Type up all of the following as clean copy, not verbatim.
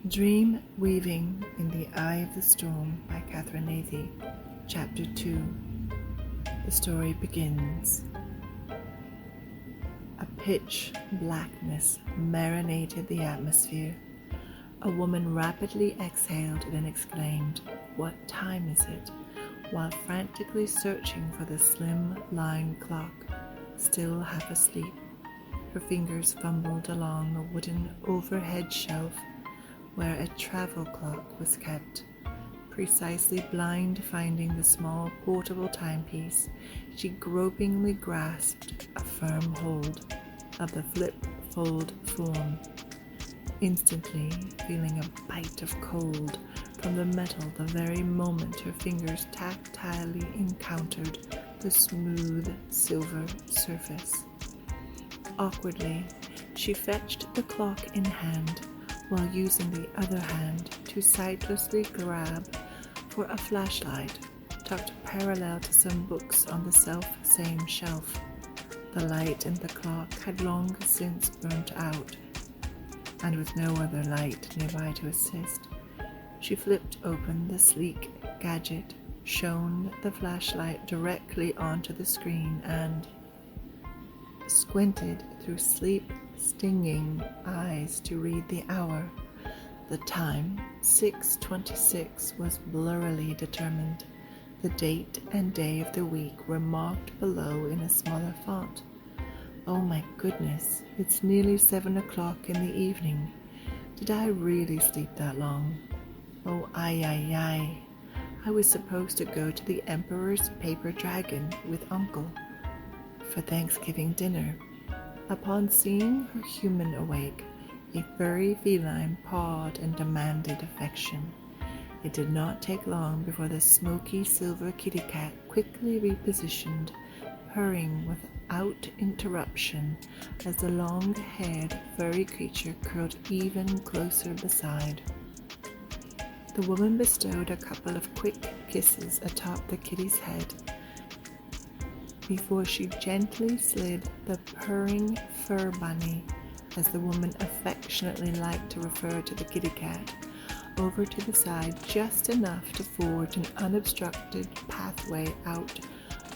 Dream Weaving in the Eye of the Storm by Katherine Nathe, Chapter 2. The story begins. A pitch blackness marinated the atmosphere. A woman rapidly exhaled, then exclaimed, "What time is it?" while frantically searching for the slim line clock, still half asleep. Her fingers fumbled along a wooden overhead shelf where a travel clock was kept. Precisely blind finding the small portable timepiece, she gropingly grasped a firm hold of the flip-fold form, instantly feeling a bite of cold from the metal the very moment her fingers tactilely encountered the smooth silver surface. Awkwardly, she fetched the clock in hand, while using the other hand to sightlessly grab for a flashlight tucked parallel to some books on the self-same shelf. The light in the clock had long since burnt out, and with no other light nearby to assist, she flipped open the sleek gadget, shone the flashlight directly onto the screen, and squinted through sleep-stinging eyes to read the hour. The time, 6:26, was blurrily determined. The date and day of the week were marked below in a smaller font. Oh my goodness, it's nearly 7 o'clock in the evening. Did I really sleep that long? Oh, I was supposed to go to the Emperor's paper dragon with Uncle for Thanksgiving dinner. Upon seeing her human awake, a furry feline pawed and demanded affection. It did not take long before the smoky silver kitty cat quickly repositioned, purring without interruption as the long-haired furry creature curled even closer beside. The woman bestowed a couple of quick kisses atop the kitty's head before she gently slid the purring fur bunny, as the woman affectionately liked to refer to the kitty cat, over to the side just enough to forge an unobstructed pathway out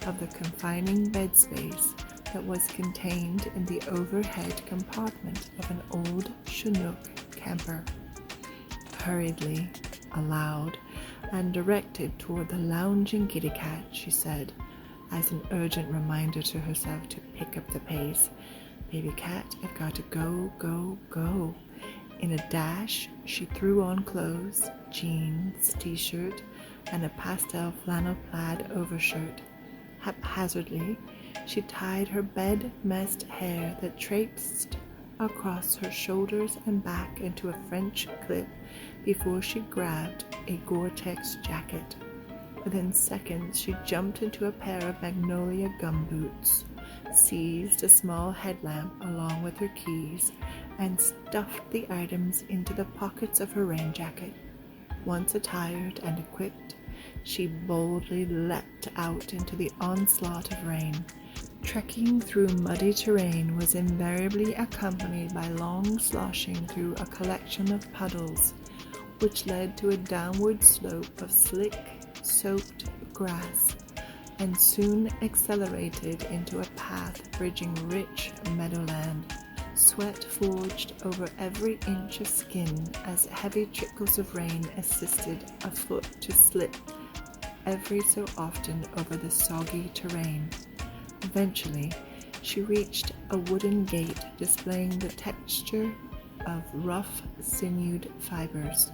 of the confining bed space that was contained in the overhead compartment of an old Chinook camper. Hurriedly, aloud, and directed toward the lounging kitty cat, she said, as an urgent reminder to herself to pick up the pace, "Baby cat, I've got to go, go, go." In a dash, she threw on clothes, jeans, t-shirt, and a pastel flannel plaid overshirt. Haphazardly, she tied her bed-messed hair that traipsed across her shoulders and back into a French clip before she grabbed a Gore-Tex jacket. Within seconds, she jumped into a pair of magnolia gumboots, seized a small headlamp along with her keys, and stuffed the items into the pockets of her rain jacket. Once attired and equipped, she boldly leapt out into the onslaught of rain. Trekking through muddy terrain was invariably accompanied by long sloshing through a collection of puddles, which led to a downward slope of slick, soaked grass, and soon accelerated into a path bridging rich meadowland. Sweat forged over every inch of skin as heavy trickles of rain assisted a foot to slip every so often over the soggy terrain. Eventually, she reached a wooden gate displaying the texture of rough, sinewed fibers.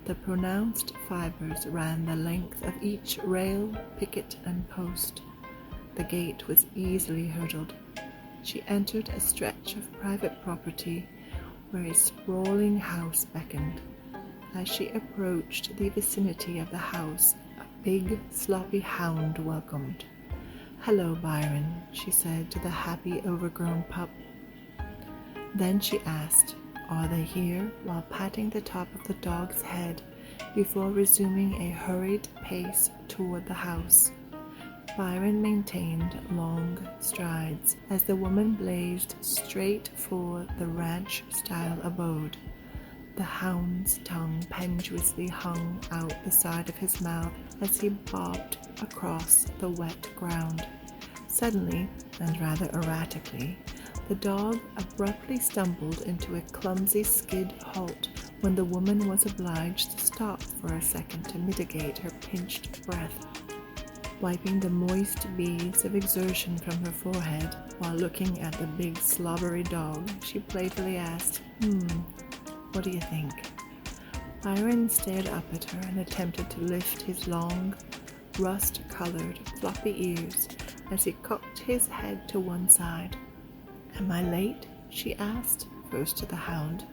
The pronounced fibers ran the length of each rail, picket, and post. The gate was easily hurdled. She entered a stretch of private property where a sprawling house beckoned. As she approached the vicinity of the house, a big, sloppy hound welcomed. "Hello, Byron," she said to the happy, overgrown pup. Then she asked, "Are they here?" while patting the top of the dog's head before resuming a hurried pace toward the house. Byron maintained long strides as the woman blazed straight for the ranch-style abode. The hound's tongue pendulously hung out the side of his mouth as he bobbed across the wet ground. Suddenly, and rather erratically, the dog abruptly stumbled into a clumsy skid halt when the woman was obliged to stop for a second to mitigate her pinched breath. Wiping the moist beads of exertion from her forehead while looking at the big slobbery dog, she playfully asked, "What do you think?" Byron stared up at her and attempted to lift his long, rust-colored, floppy ears as he cocked his head to one side. "Am I late?" she asked, first to the hound.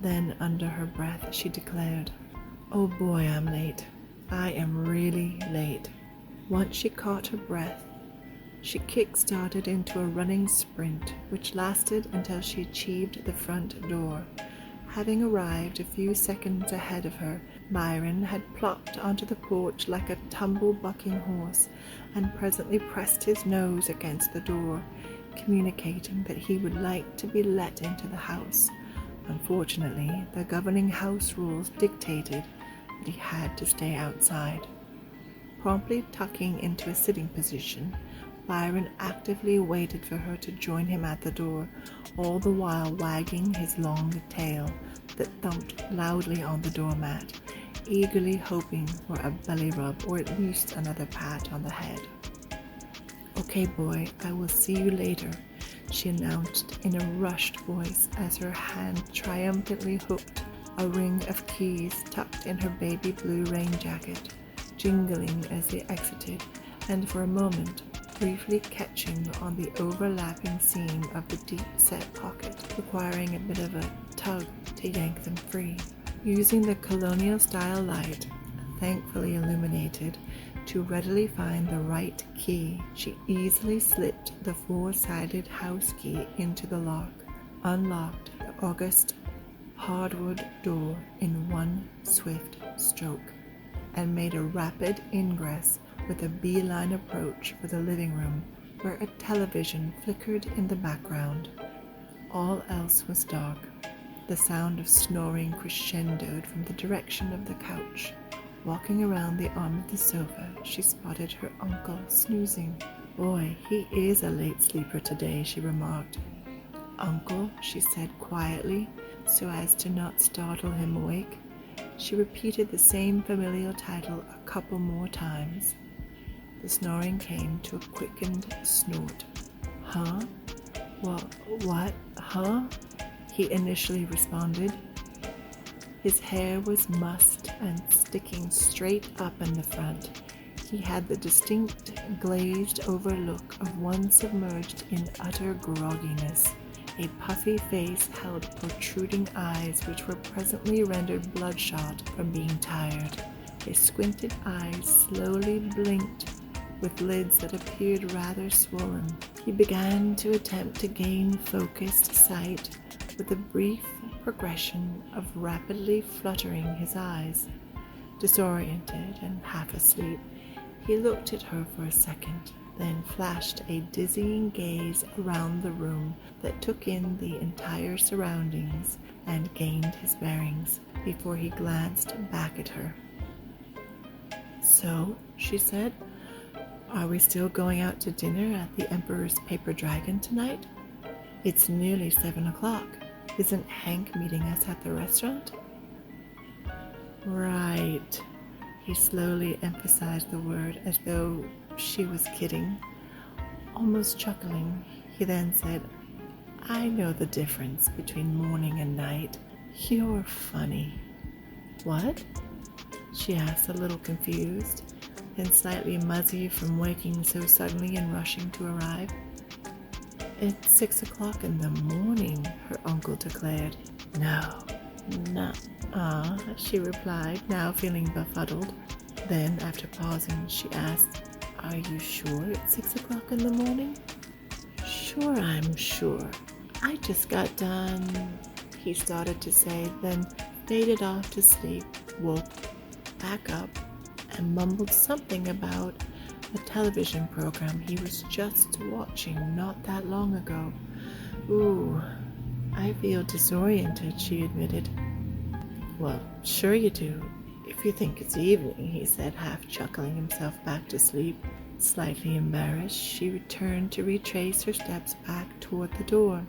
Then, under her breath, she declared, "Oh boy, I'm late. I am really late." Once she caught her breath, she kick-started into a running sprint, which lasted until she achieved the front door. Having arrived a few seconds ahead of her, Byron had plopped onto the porch like a tumble-bucking horse and presently pressed his nose against the door, communicating that he would like to be let into the house. Unfortunately, the governing house rules dictated that he had to stay outside. Promptly tucking into a sitting position, Byron actively waited for her to join him at the door, all the while wagging his long tail that thumped loudly on the doormat, eagerly hoping for a belly rub or at least another pat on the head. "Okay, boy, I will see you later," she announced in a rushed voice as her hand triumphantly hooked a ring of keys tucked in her baby blue rain jacket, jingling as they exited, and for a moment briefly catching on the overlapping seam of the deep-set pocket, requiring a bit of a tug to yank them free. Using the colonial-style light, thankfully illuminated, to readily find the right key, she easily slipped the four-sided house key into the lock, unlocked the august hardwood door in one swift stroke, and made a rapid ingress with a beeline approach for the living room, where a television flickered in the background. All else was dark. The sound of snoring crescendoed from the direction of the couch. Walking around the arm of the sofa, she spotted her uncle snoozing. "Boy, he is a late sleeper today," she remarked. "Uncle," she said quietly, so as to not startle him awake. She repeated the same familiar title a couple more times. The snoring came to a quickened snort. "Huh? What? Huh?" he initially responded. His hair was mussed and sticking straight up in the front. He had the distinct glazed-over look of one submerged in utter grogginess. A puffy face held protruding eyes which were presently rendered bloodshot from being tired. His squinted eyes slowly blinked with lids that appeared rather swollen. He began to attempt to gain focused sight with a brief progression of rapidly fluttering his eyes. Disoriented and half asleep, he looked at her for a second, then flashed a dizzying gaze around the room that took in the entire surroundings and gained his bearings before he glanced back at her. "So," she said, "are we still going out to dinner at the Emperor's Paper Dragon tonight? It's nearly 7 o'clock. Isn't Hank meeting us at the restaurant?" "Right." He slowly emphasized the word as though she was kidding. Almost chuckling, he then said, "I know the difference between morning and night. You're funny." "What?" she asked, a little confused, then slightly muzzy from waking so suddenly and rushing to arrive. "It's 6 o'clock in the morning," her uncle declared. "No, nuh-uh," she replied, now feeling befuddled. Then, after pausing, she asked, "Are you sure it's 6 o'clock in the morning?" "Sure, I'm sure. I just got done," he started to say, then faded off to sleep, woke back up, and mumbled something about a television program he was just watching not that long ago. "Ooh, I feel disoriented," she admitted. Well, sure you do, if you think it's evening, he said, half chuckling himself back to sleep. Slightly embarrassed, she returned to retrace her steps back toward the door.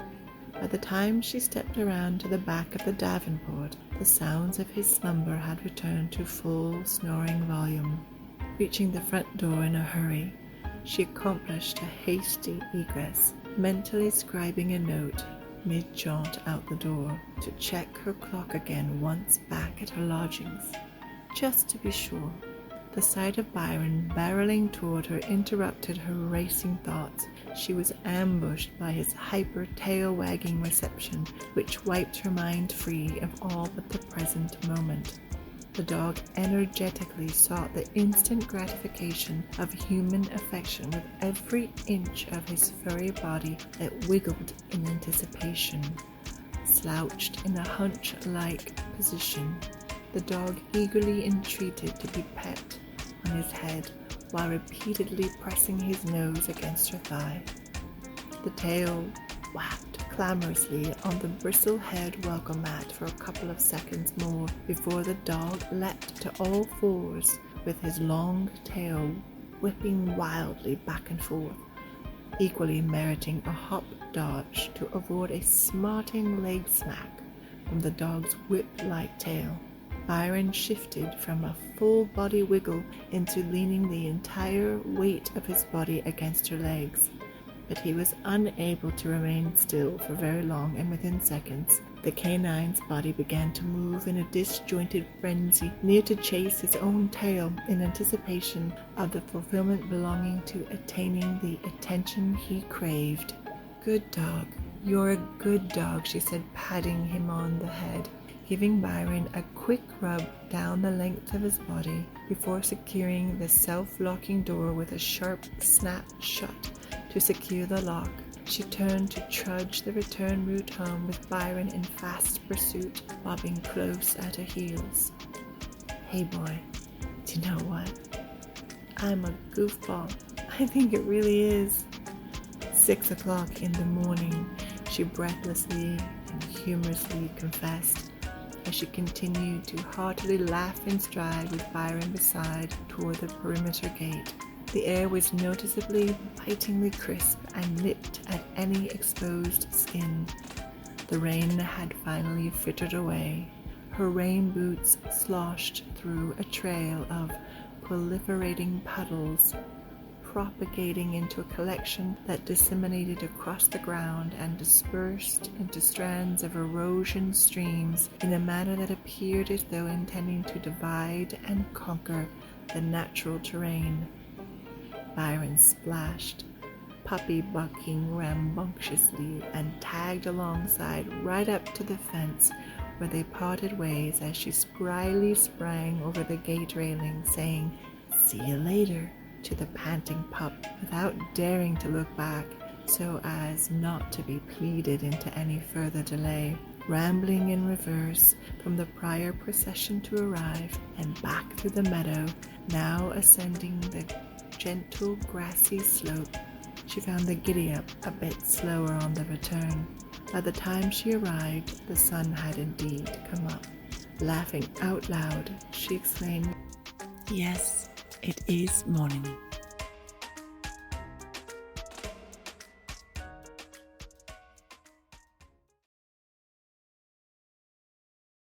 By the time she stepped around to the back of the Davenport, the sounds of his slumber had returned to full snoring volume. Reaching the front door in a hurry, she accomplished a hasty egress, mentally scribing a note mid-jaunt out the door to check her clock again once back at her lodgings, just to be sure. The sight of Byron barreling toward her interrupted her racing thoughts. She was ambushed by his hyper tail-wagging reception, which wiped her mind free of all but the present moment. The dog energetically sought the instant gratification of human affection with every inch of his furry body that wiggled in anticipation. Slouched in a hunch-like position, the dog eagerly entreated to be pet on his head while repeatedly pressing his nose against her thigh. The tail whacked clamorously on the bristle-haired welcome mat for a couple of seconds more before the dog leapt to all fours with his long tail whipping wildly back and forth, equally meriting a hop dodge to avoid a smarting leg smack from the dog's whip-like tail. Byron shifted from a full-body wiggle into leaning the entire weight of his body against her legs. But he was unable to remain still for very long, and within seconds, the canine's body began to move in a disjointed frenzy, near to chase his own tail in anticipation of the fulfillment belonging to attaining the attention he craved. "Good dog, you're a good dog," she said, patting him on the head, giving Byron a quick rub down the length of his body before securing the self-locking door with a sharp snap shut to secure the lock. She turned to trudge the return route home with Byron in fast pursuit, bobbing close at her heels. "Hey boy, do you know what? I'm a goofball. I think it really is." 6 o'clock in the morning, she breathlessly and humorously confessed, as she continued to heartily laugh in stride with Byron beside toward the perimeter gate. The air was noticeably bitingly crisp and nipped at any exposed skin. The rain had finally frittered away. Her rain boots sloshed through a trail of proliferating puddles, propagating into a collection that disseminated across the ground and dispersed into strands of erosion streams in a manner that appeared as though intending to divide and conquer the natural terrain. Byron splashed, puppy bucking rambunctiously, and tagged alongside right up to the fence, where they parted ways as she spryly sprang over the gate railing, saying, "See you later," to the panting pup, without daring to look back, so as not to be pleaded into any further delay. Rambling in reverse from the prior procession to arrive, and back through the meadow, now ascending the gentle grassy slope, she found the giddy-up a bit slower on the return. By the time she arrived, the sun had indeed come up. Laughing out loud, she exclaimed, "Yes, it is morning."